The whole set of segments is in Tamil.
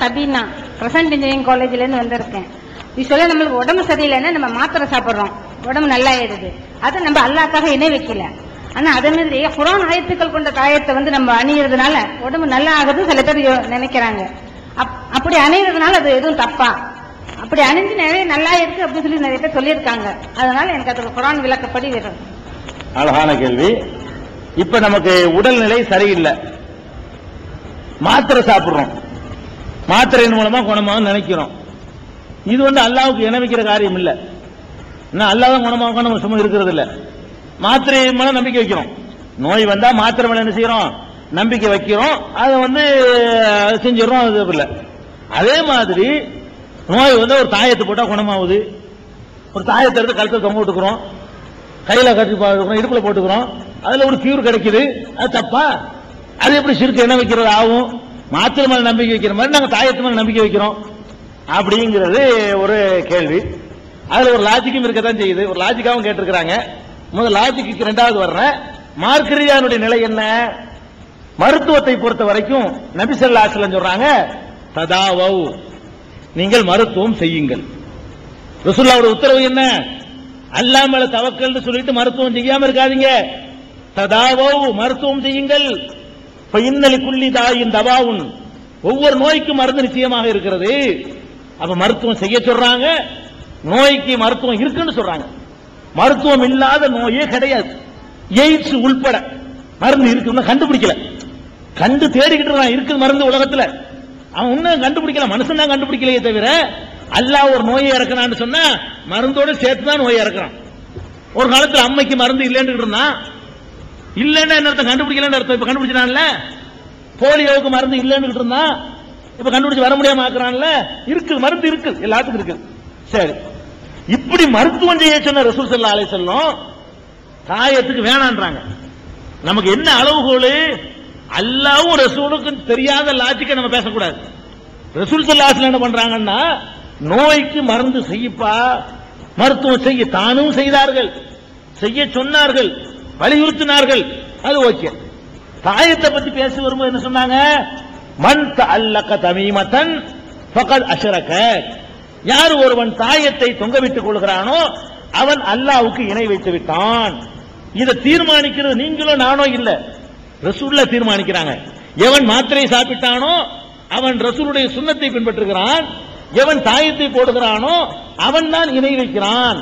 சபீனா, பிரசன்ட் இன்ஜினியரிங் காலேஜ்ல இருந்து வந்திருக்கேன். யூஸ்வலா நம்மளுக்கு உடம்பு சரியில்லைன்னா நம்ம மாத்திரை சாப்பிடுறோம், உடம்பு நல்லா ஆயிடுது. அதை நம்ம அல்லாஹ்க்காக இணை வைக்கல. ஆனா அதே மாதிரி குர்ஆன் ஆயத்துக்கள் கொண்ட தாயத்தை வந்து நம்ம அணியறதுனால உடம்பு நல்லா ஆகுது சில பேர் நினைக்கிறாங்க. அப்படி அணியறதுனால அது எதுவும் தப்பா? அப்படி அணிஞ்சு நிறைய நல்லா இருக்கு அப்படின்னு சொல்லி நிறைய பேர் சொல்லியிருக்காங்க. அதனால எனக்கு அது குர்ஆன் விளக்கப்படி வரும். அழகான கேள்வி. இப்ப நமக்கு உடல்நிலை சரியில்லை, மாத்திரை சாப்பிடுறோம், மாத்திரையின் மூலமா குணமாக நினைக்கிறோம். இது வந்து அல்லாஹ்வுக்கு இணை வைக்கிற காரியம் இல்ல. அல்லாஹ் குணமாக நம்ம சும்மா இருக்கிறது இல்ல. மாத்திரை மேல நம்பிக்கை வைக்கிறோம். நோய் வந்தா மாத்திரை மேல என்ன செய்யறோம்? நம்பிக்கை வைக்கிறோம். அதை வந்து செஞ்சிடறோம். அது இல்ல. அதே மாதிரி நோய் வந்து ஒரு தாயத்தை போட்டா குணமாகுது. ஒரு தாயத்தை எடுத்து கழுத்தை தொங்க விட்டுக்கிறோம், கையில கட்டி போட்டுக்கிறோம், இடுப்புல போட்டுக்கிறோம், அதுல ஒரு கியூர் கிடைக்குது. அது தப்பா? அது எப்படி சிறுக்கு என்ன வைக்கிறது ஆகும்? மாத்திரை மேல நம்பிக்கை வைக்கிற மாதிரி நாங்க தாயத்து மேல நம்பிக்கை வைக்கிறோம் அப்படிங்கிறது ஒரு கேள்வி. அதுல ஒரு லாஜிக்கும் இருக்கத்தான் செய்யுது. ஒரு லாஜிக்காவும் கேட்டிருக்கிறாங்க. முதல் லாஜிக்கு ரெண்டாவது வர்றேன். மார்க்கரியானுடைய நிலை என்ன? மருத்துவத்தை பொறுத்த வரைக்கும் நபி ஸல்லல்லாஹு அலைஹி வஸல்லம் சொல்றாங்க, ததாவவ், நீங்கள் மருத்துவம் செய்யுங்கள். ரசூலுல்லாஹ்வுடைய உத்தரவு என்ன? அல்லாஹ் மேல தவக்கல்னு சொல்லிட்டு மருத்துவம் செய்யாம இருக்காதீங்க. ததாவவ், மருத்துவம் செய்யுங்கள். இன்னலி குல்லி தாயின் தவாவுன், ஒவ்வொரு நோய்க்கும் மருந்து நிச்சயமாக இருக்கிறது. அப்ப மருத்துவம் செய்ய சொல்றாங்க. நோய்க்கு மருத்துவம் இருக்குன்னு சொல்றாங்க. மருத்துவம் இல்லாத நோயே கிடையாது. எய்ட்ஸ் உள்பட மருந்து இருக்குன்னு கண்டுபிடிக்கல. கண்டு தேடிக்கிட்டு இருக்கு மருந்து உலகத்துல. அவன் இன்னும் கண்டுபிடிக்கல, மனுஷன் தான் கண்டுபிடிக்கலையே தவிர அல்லாஹ் ஒரு நோயை இறக்கறான்னு சொன்னா மருந்தோட சேர்த்து தான் நோயை இறக்குறான். ஒரு காலத்துல அம்மைக்கு மருந்து இல்லைன்னு இருந்தான். இல்லைன்னா என்ன அர்த்தம்? கண்டுபிடிக்கலன்னு அர்த்தம். இப்ப கண்டுபிடிச்சான்ல. போலியோவுக்கு மருந்து இல்லைன்னு இருந்தான், இப்ப கண்டுபிடிச்சு வர முடியாம ஆக்குறான்ல. இருக்கு, மருந்து இருக்கு, எல்லாத்துக்கும் இருக்கு. சரி, இப்படி மருத்துவம் செய்ய சொன்ன ரசூல் ஸல்லல்லாஹு அலைஹி வஸல்லம் தாயத்துக்கு வேணான்றாங்க. நமக்கு என்ன அளவுகோல்? அல்லாஹ்வும் ரசூலுக்கும் தெரியாத லாஜிக்கை நம்ம பேசக்கூடாது. ரசூல் ஸல்லல்லாஹு அலைஹி வஸல்லம் என்ன பண்றாங்கன்னா, நோய்க்கு மருந்து செய்யப்பா, மருத்துவம் செய்ய தானும் செய்தார்கள், செய்ய சொன்னார்கள், வலியுறுத்தினார்கள். அது ஓகே. தாயத்தை பத்தி பேசி வரும்போது என்ன சொன்னாங்க? மன் தஅல்லக தமீமத்தன் ஃபகத் அஷ்ரக, யார் ஒருவன் தாயத்தை தொங்கவிட்டுக் கொள்கிறானோ அவன் அல்லாஹ்வுக்கு இணை வைத்து விட்டான். இதை தீர்மானிக்கிறது நீங்களோ நானோ இல்ல, ரசூலுல்லாஹ் தீர்மானிக்கிறாங்க. எவன் மாத்திரை சாப்பிட்டானோ அவன் ரசூலுடைய சுன்னத்தை பின்பற்றுகிறான், எவன் தாயத்தை போடுகிறானோ அவன் தான் இணை வைக்கிறான்.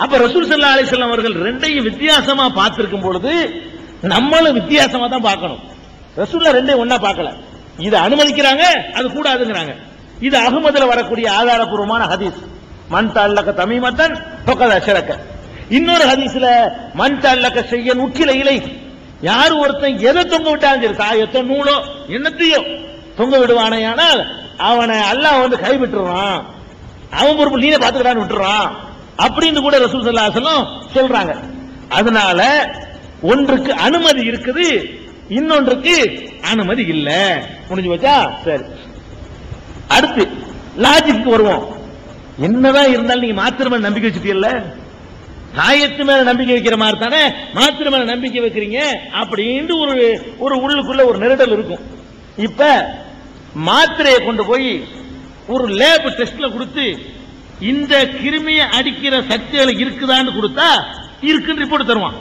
அப்ப ரசூல் ஸல்லல்லாஹு அலைஹி வஸல்லம் அவர்கள் ரெண்டையும் வித்தியாசமா பார்த்திருக்கும் பொழுது நம்மளும் வித்தியாசமா தான் பார்க்கணும். ரசூலுல்லாஹ் ரெண்டையும் ஒண்ணா பார்க்கல. இதை அனுமதிக்கிறாங்க, அது கூடாதுங்கிறாங்க. இது அஹ்மதுல வரக்கூடிய ஆதாரபூர்வமான ஹதீஸ். மன் தஅல்லக தமீமத்தன் ஃபகத் அஷ்ரக. இன்னொரு ஹதீஸ்ல மன் தஅல்லக ஷையன் உக்கில இலை, யார் ஒருத்தன் எதை தொங்க விட்டாலும் சரி, தாயத்தோ நூலோ என்னத்தையோ தொங்க விடுவானேயானால் அவனை அல்லாஹ் வந்து கைவிட்டுறான், அவன் பொறுப்பு நீனே பார்த்துக்கிறான்னு விட்டுறான் அப்படின்னு கூட ரசூல் ஸல்லல்லாஹு அலைஹி வஸல்லம் சொல்றாங்க. அதனால ஒன்றுக்கு அனுமதி இருக்குது, இன்னொன்றுக்கு அனுமதி இல்ல. முடிஞ்சு வச்சா சரி. அடுத்து லாஜிக்கு வருவோம். என்னதான் இருந்தாலும் நீங்க மாத்திரை மேல நம்பிக்கை வச்சுட்டீங்கல்ல, தாயத்து மேல நம்பிக்கை வைக்கிற மாதிரி தானே மாத்திரை மேல நம்பிக்கை வைக்கிறீங்க அப்படின்னு ஒரு உள்ளுக்குள்ள ஒரு நெருடல் இருக்கும். இப்ப மாத்திரையை கொண்டு போய் ஒரு லேப் டெஸ்ட்ல கொடுத்து இந்த கிருமியை அடிக்கிற சக்திகள் இருக்குதான்னு கொடுத்தா இருக்குன்னு ரிப்போர்ட் தருவான்.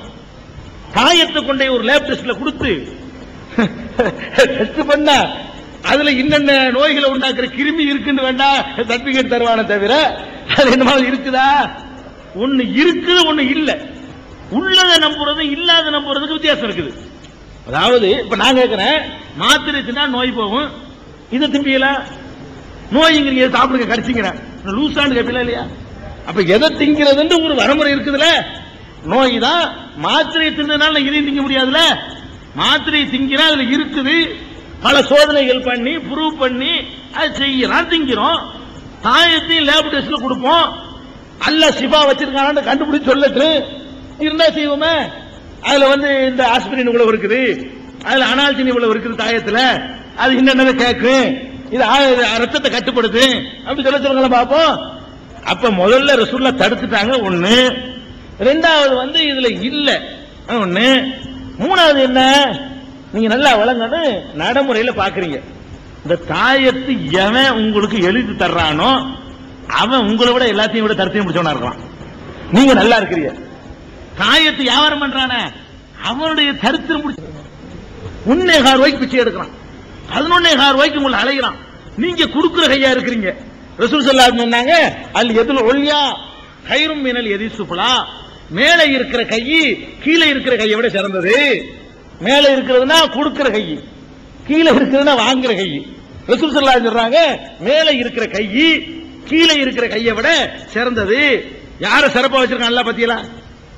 தாயத்தை கொண்டே ஒரு லேப் டெஸ்ட்ல கொடுத்து டெஸ்ட் பண்ணா அதுல இன்னென்ன நோய்களை உண்டாக்குற கிருமி இருக்குன்னு வேண்டா சர்டிபிகேட் தருவானே தவிர அது என்ன இருக்குதா? ஒண்ணு இருக்குது, ஒண்ணு இல்ல. உள்ளதை நம்புறது இல்லாத நம்புறதுக்கு வித்தியாசம் இருக்குது. அதாவது இப்ப நான் கேட்கிறேன், மாத்திரை தின்னா நோய் போகும், இதை திம்பியல நோய்ங்கிறீங்க, சாப்பிடுங்க கடிச்சிங்கிறேன், லூசான்னு கேட்பீங்களா இல்லையா? அப்ப எதை திங்கிறதுன்னு ஒரு வரமுறை இருக்குதுல. நோய் தான் மாத்திரையை தின்றதுனால இதையும் திங்க முடியாதுல. மாத்திரையை திங்கிறா அதுல இருக்குது, பல சோதனைகள் பண்ணி ப்ரூவ் பண்ணி அது செய்யலாம், திங்கிறோம். தாயத்தையும் லேப் டெஸ்ட்ல கொடுப்போம், அல்லாஹ் ஷிஃபா வச்சிருக்கானு கண்டுபிடிச்சு சொல்லட்டு இருந்தா செய்வோமே. அதுல வந்து இந்த ஆஸ்பிரின் இவ்வளவு இருக்குது, அதுல அனால்ஜின் இவ்வளவு இருக்குது தாயத்துல, அது என்னென்ன கேட்கும், இது ரத்தத்தை கட்டுப்படுது அப்படி சொல்லுங்க பாப்போம். அப்ப முதல்ல ரசூலுல்லாஹ் தடுத்துட்டாங்க ஒண்ணு. ரெண்டாவது வந்து இதுல இல்ல ஒண்ணு. மூணாவது என்ன, நீங்க நல்லா வழங்கன்னு நடைமுறையில பாக்குறீங்க. இந்த தாயத்து எவன் உங்களுக்கு எழுதி தர்றானோ அவன் உங்களை விட எல்லாத்தையும் விட தரத்தையும் முடிச்சவனா இருக்கலாம். நீங்க நல்லா இருக்கிறீங்க. தாயத்து வியாபாரம் பண்றான அவனுடைய தரித்திரம் முடிச்சு 1.25 ரூபாய்க்கு பிச்சை எடுக்கிறான், 11.25 ரூபாய்க்கு உங்களை அலைகிறான். நீங்க குடுக்குற கையா இருக்கிறீங்க. ரசூல் ஸல்லல்லாஹு அலைஹி வஸல்லம் சொன்னாங்க, அல் யதுல் உல்யா கைரும் மினல் யதி சுஃப்லா. மேலே இருக்கிற கை கீழே இருக்கிற கையை விட சிறந்தது. மேலே இருக்கிறதுனா கொடுக்கிற கை, கீழே இருக்கிறதுனா வாங்குற கை. ரசூல் ஸல்லல்லாஹு அலைஹி வஸல்லம் சொல்றாங்க, மேலே இருக்கிற கை கீழே இருக்கிற கையை விட சிறந்தது. யார சிறப்பா வச்சிருக்கான் அல்ல பத்தியலா?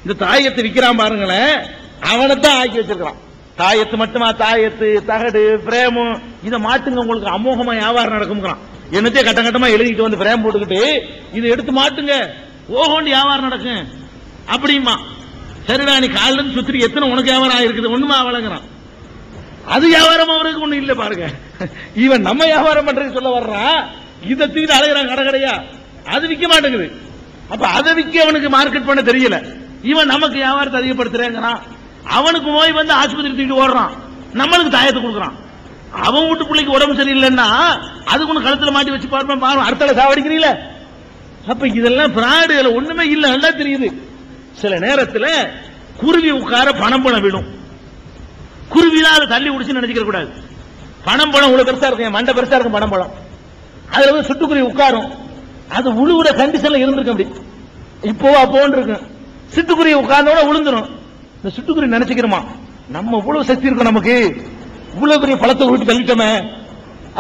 இந்த தாயத்தை விக்கிறான் பாருங்களேன், அவனைத்தான் ஆக்கி வச்சிருக்கான். தாயத்து மட்டுமா? தாயத்து, தகடு, பிரேமு இதை மாட்டுங்க, உங்களுக்கு அமோகமா வியாபாரம் நடக்கும்ங்கிறான். என்னத்தே கட்டம் கட்டமா எழுதிட்டு வந்து பிரேம் போட்டுக்கிட்டு இதை எடுத்து மாட்டுங்க, ஓஹோண்டு வியாபாரம் நடக்கும் அப்படிமா. சரிடா, நீ காலில இருந்து சுத்திரி எத்தனை உனக்கு வியாபாரம் ஆயிருக்குது? ஒண்ணுமா அவளங்கிறான். அது வியாபாரம் அவருக்கு ஒண்ணு இல்ல பாருங்க. இவன் நம்ம வியாபாரம் பண்றது சொல்ல வர்றான், இதை தூக்கிட்டு அலைகிறான் கடை கடையா. அது விற்க மாட்டேங்குது. அப்ப அதை விற்க அவனுக்கு மார்க்கெட் பண்ண தெரியல. இவன் நமக்கு வியாபாரத்தை அதிகப்படுத்துறேங்கிறான். அவனுக்கு நோய் வந்து ஆஸ்பத்திரி தூக்கிட்டு ஓடுறான், நம்மளுக்கு தாயத்தை கொடுக்குறான். அவன் வீட்டு பிள்ளைக்கு உடம்பு சரியில்லைன்னா அதுக்கு ஒண்ணு கழுத்துல மாட்டி வச்சு பார்ப்பேன், அடுத்தால சாவடிக்கிறீங்கள. அப்ப இதெல்லாம் பிராடு, ஒண்ணுமே இல்ல, நல்லா தெரியுது. சில நேரத்தில் குருவி உட்கார பணம் பழம் விடும். குருவிதான் அதை தள்ளி உடிச்சு நினைச்சுக்க கூடாது. பணம் பழம் இவ்வளவு பெருசா இருக்கும், மண்டை பெருசா இருக்கும் பணம் பழம். அதுல வந்து சிட்டுக்குருவி உட்காரும். அது உழுவுற கண்டிஷன்ல இருந்திருக்கு. அப்படி இப்போ அப்போன்னு இருக்கு. சிட்டுக்குருவி உட்கார்ந்தோட விழுந்துரும். இந்த சிட்டுக்குருவி நினைச்சுக்கிறோமா, நம்ம இவ்வளவு சக்தி இருக்கும், நமக்கு இவ்வளவு பெரிய பழத்தை விட்டு தள்ளிட்டோமே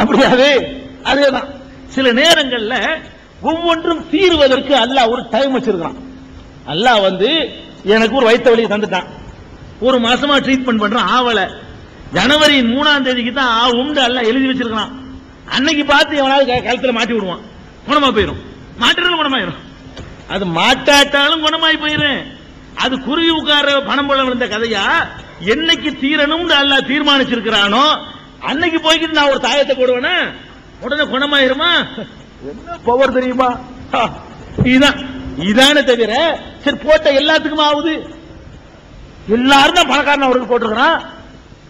அப்படியாது. அதேதான் சில நேரங்கள்ல ஒவ்வொன்றும் தீர்வதற்கு அல்லாஹ் ஒரு டைம் வச்சிருக்கான். அல்லாஹ் வந்து எனக்கு ஒரு வயிற்று வலியை தந்துட்டான், ஒரு மாசமா ட்ரீட்மெண்ட் பண்றான், ஆவல. ஜனவரி 3ஆம் தேதிக்கு தான் ஆகும்னு அல்லாஹ் எழுதி வச்சிருக்கான். அன்னைக்கு பார்த்து எவனாவது கழுத்துல மாட்டி விடுவான், குணமா போயிடும். மாட்டுறதும் குணமாயிரும், அது மாட்டாட்டாலும் குணமாயி போயிரும். அது குருவி உட்கார பணம் போல விழுந்த கதையா? என்னைக்கு தீரணும் அல்லாஹ் தீர்மானிச்சிருக்கிறானோ அன்னைக்கு போய்கிட்டு நான் ஒரு தாயத்தை போடுவேனா உடனே குணமாயிருமா? என்ன பவர் தெரியுமா? இதானே தவிர சரி போட்ட எல்லாத்துக்கும் ஆகுது. எல்லாரும் தான் பணக்காரன் அவருக்கு போட்டிருக்கிறான்,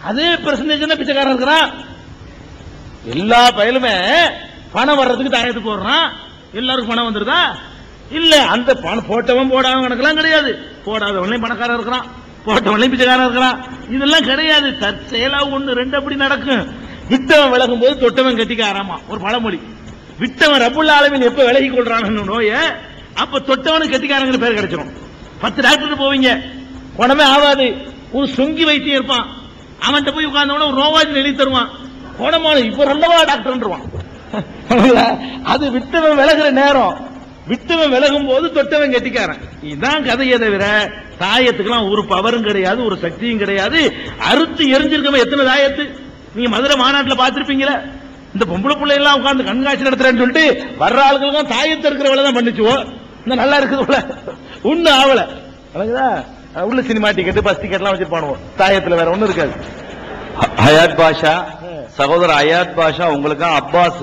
அதே பெர்சன்டேஜ் தான் பிச்சைக்காரன் இருக்கிறான். எல்லா பயலுமே பணம் வர்றதுக்கு தாயத்து போடுறான். எல்லாருக்கும் பணம் வந்துருதா? இல்ல. அந்த பணம் போட்டவன் போடாதவன் கணக்கெல்லாம் கிடையாது. போடாதவன்லையும் பணக்காரன் இருக்கிறான், போட்டவன்லையும் பிச்சைக்காரன் இருக்கிறான். இதெல்லாம் கிடையாது. தற்செயலா 1 2 அப்படி நடக்கும். விட்டவன் விலகும் போது தொட்டவன் கட்டிக்க ஆராமா, ஒரு பழமொழி. விட்டவன் ரப்புல் ஆலமீன் எப்ப விலகி கொள்றான் நோய, அப்ப தொட்டவனு கட்டிக்காரங்க பேர் கிடைச்சிடும். 10 டாக்டர் போவீங்க, குணமே ஆகாது. ஒரு சொங்கி வைத்தியம் இருப்பான், அவன்கிட்ட போய் உட்கார்ந்தவன ஒரு நோவாஜி எழுதி தருவான், குணமான இப்ப நல்லவா டாக்டர். அது விட்டவன் விலகுற நேரம், விட்டவன் விலகும் போது தொட்டவன் கட்டிக்காரன். இதுதான் கதையை தவிர தாயத்துக்கெல்லாம் ஒரு பவரும் கிடையாது, ஒரு சக்தியும் கிடையாது. அறுத்து எரிஞ்சிருக்கவன் எத்தனை தாயத்து நீங்க மதுரை மாநாட்டில் பார்த்திருப்பீங்களா? இந்த பொம்பளை பிள்ளை எல்லாம் உட்கார்ந்து கண்காட்சி நடத்துறேன்னு சொல்லிட்டு வர்ற ஆளுகளுக்கு தாயத்தை இருக்கிற வேலை தான் பண்ணிச்சுவோம். இந்த நல்லா இருக்குது ஒண்ணு ஆவல. உள்ள சினிமா டிக்கெட், பஸ் டிக்கெட் எல்லாம் வச்சு போனோம். தாயத்துல வேற ஒண்ணும் இருக்காது. ஹயாத் பாஷா, சகோதரர் ஹயாத் பாஷா, உங்களுக்கு அப்பாஸ்